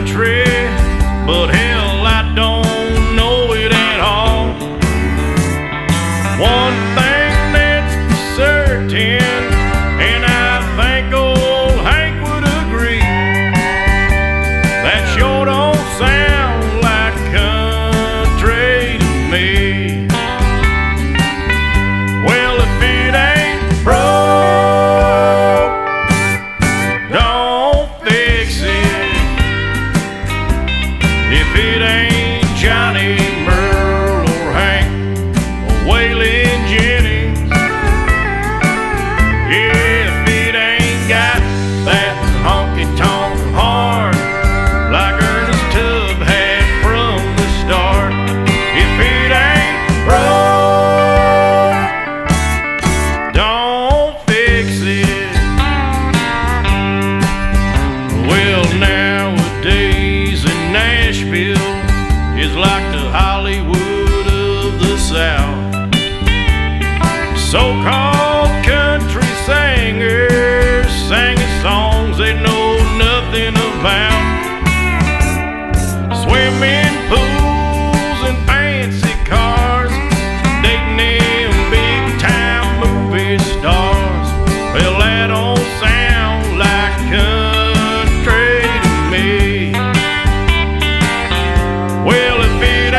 country, but hell, I don't know it at all. One thing that's certain, and I think old Hank would agree, that sure don't sound like country to me. Well, if it ain't broke, don't fix it. If it ain't Johnny, Merle, or Hank, or Waylon Jennings, yeah, if it ain't got that honky-tonk horn like Ernest Tubb had from the start, if it ain't broke, don't fix it. Well, nowadays in Nashville is like the Hollywood of the South. So-called country singers singing songs they know nothing about. Swimming pools and fancy cars, dating them big-time movie stars. Well, that don't sound like country to me. Well, if it